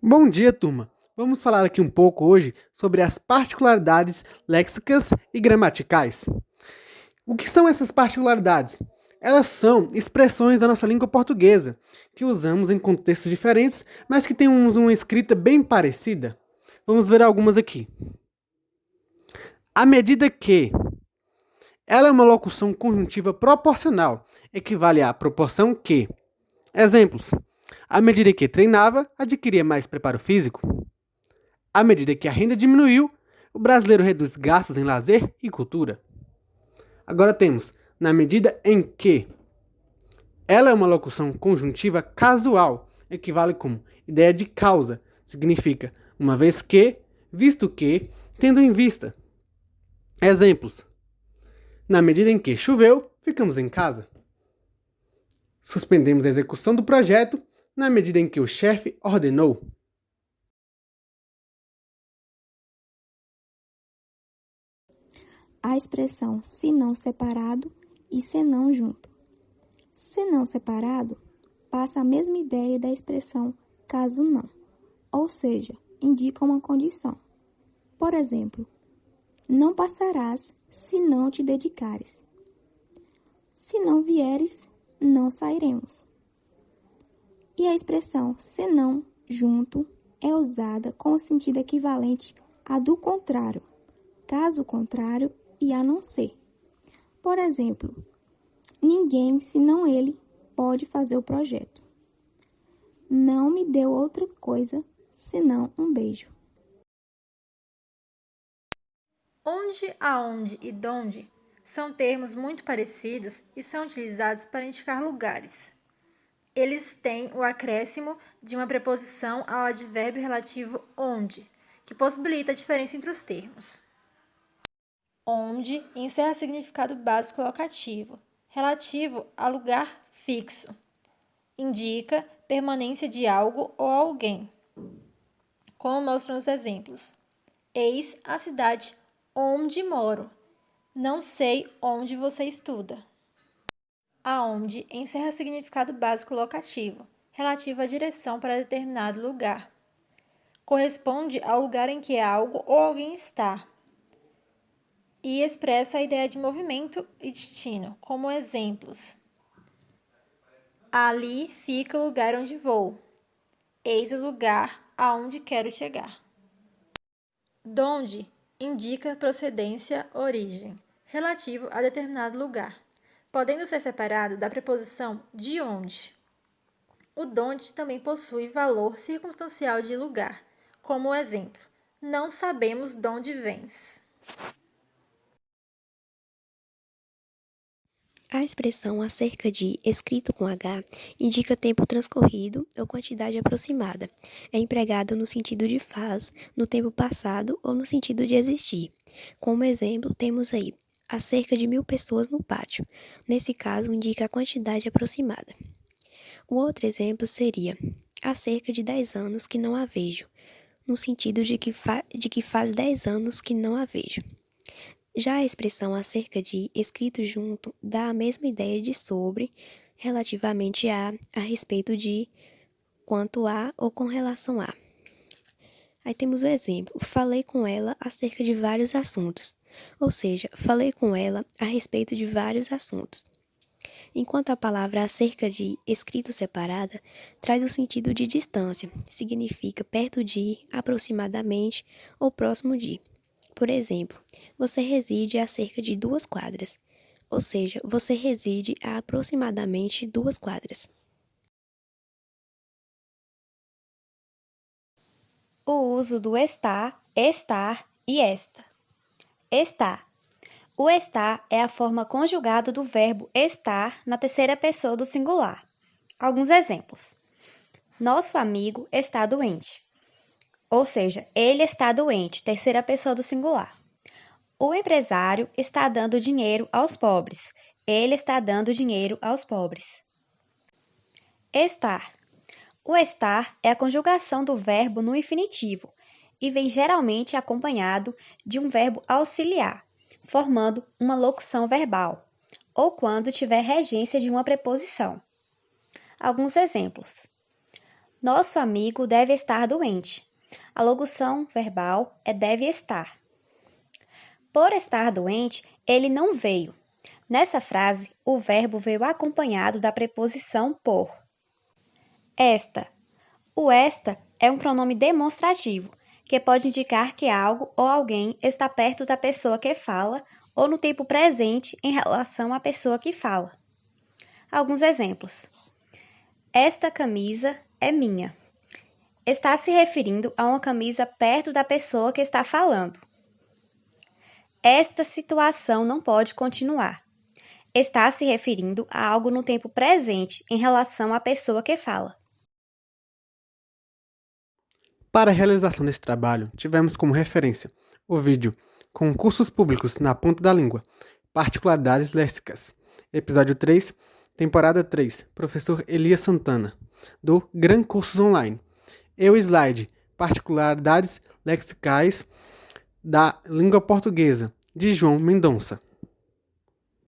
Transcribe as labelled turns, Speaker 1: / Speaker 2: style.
Speaker 1: Bom dia, turma! Vamos falar aqui um pouco hoje sobre as particularidades léxicas e gramaticais. O que são essas particularidades? Elas são expressões da nossa língua portuguesa, que usamos em contextos diferentes, mas que temos uma escrita bem parecida. Vamos ver algumas aqui. À medida que. Ela é uma locução conjuntiva proporcional, equivale à proporção que. Exemplos. À medida que treinava, adquiria mais preparo físico. À medida que a renda diminuiu, o brasileiro reduz gastos em lazer e cultura. Agora temos, na medida em que. Ela é uma locução conjuntiva casual, equivale como ideia de causa, significa uma vez que, visto que, tendo em vista. Exemplos. Na medida em que choveu, ficamos em casa. Suspendemos a execução do projeto na medida em que o chefe ordenou.
Speaker 2: A expressão se não separado e se não junto. Se não separado passa a mesma ideia da expressão caso não, ou seja, indica uma condição. Por exemplo, não passarás se não te dedicares. Se não vieres, não sairemos. E a expressão se não junto é usada com o sentido equivalente a do contrário, caso contrário e a não ser. Por exemplo, ninguém, senão ele, pode fazer o projeto. Não me deu outra coisa senão um beijo.
Speaker 3: Onde, aonde e donde são termos muito parecidos e são utilizados para indicar lugares. Eles têm o acréscimo de uma preposição ao advérbio relativo onde, que possibilita a diferença entre os termos. Onde encerra significado básico locativo, relativo a lugar fixo. Indica permanência de algo ou alguém, como mostram os exemplos. Eis a cidade onde moro. Não sei onde você estuda. Aonde encerra significado básico locativo, relativo à direção para determinado lugar. Corresponde ao lugar em que algo ou alguém está. E expressa a ideia de movimento e destino, como exemplos. Ali fica o lugar onde vou. Eis o lugar aonde quero chegar. Donde indica procedência, origem, relativo a determinado lugar, podendo ser separado da preposição de onde. O donde também possui valor circunstancial de lugar, como o exemplo: não sabemos donde vens.
Speaker 4: A expressão acerca de escrito com H indica tempo transcorrido ou quantidade aproximada. É empregada no sentido de faz, no tempo passado ou no sentido de existir. Como exemplo, temos aí há cerca de 1.000 pessoas no pátio. Nesse caso, indica a quantidade aproximada. O outro exemplo seria há cerca de 10 anos que não a vejo, no sentido de que faz 10 anos que não a vejo. Já a expressão acerca de escrito junto dá a mesma ideia de sobre, relativamente a respeito de, quanto a ou com relação a. Aí temos o exemplo, falei com ela acerca de vários assuntos, ou seja, falei com ela a respeito de vários assuntos. Enquanto a palavra acerca de escrito separada traz o sentido de distância, significa perto de, aproximadamente ou próximo de. Por exemplo, você reside a cerca de 2 quadras, ou seja, você reside a aproximadamente 2 quadras.
Speaker 5: O uso do estar e esta. Estar. O estar é a forma conjugada do verbo estar na terceira pessoa do singular. Alguns exemplos. Nosso amigo está doente. Ou seja, ele está doente, terceira pessoa do singular. O empresário está dando dinheiro aos pobres. Ele está dando dinheiro aos pobres. Estar. O estar é a conjugação do verbo no infinitivo e vem geralmente acompanhado de um verbo auxiliar, formando uma locução verbal, ou quando tiver regência de uma preposição. Alguns exemplos. Nosso amigo deve estar doente. A locução verbal é deve estar. Por estar doente, ele não veio. Nessa frase, o verbo veio acompanhado da preposição por. Esta. O esta é um pronome demonstrativo, que pode indicar que algo ou alguém está perto da pessoa que fala ou no tempo presente em relação à pessoa que fala. Alguns exemplos. Esta camisa é minha. Está se referindo a uma camisa perto da pessoa que está falando. Esta situação não pode continuar. Está se referindo a algo no tempo presente em relação à pessoa que fala.
Speaker 1: Para a realização desse trabalho, tivemos como referência o vídeo Concursos Públicos na Ponta da Língua, Particularidades Léxicas, episódio 3, temporada 3, professor Elias Santana, do Gran Cursos Online, e o slide Particularidades Lexicais da Língua Portuguesa, de João Mendonça.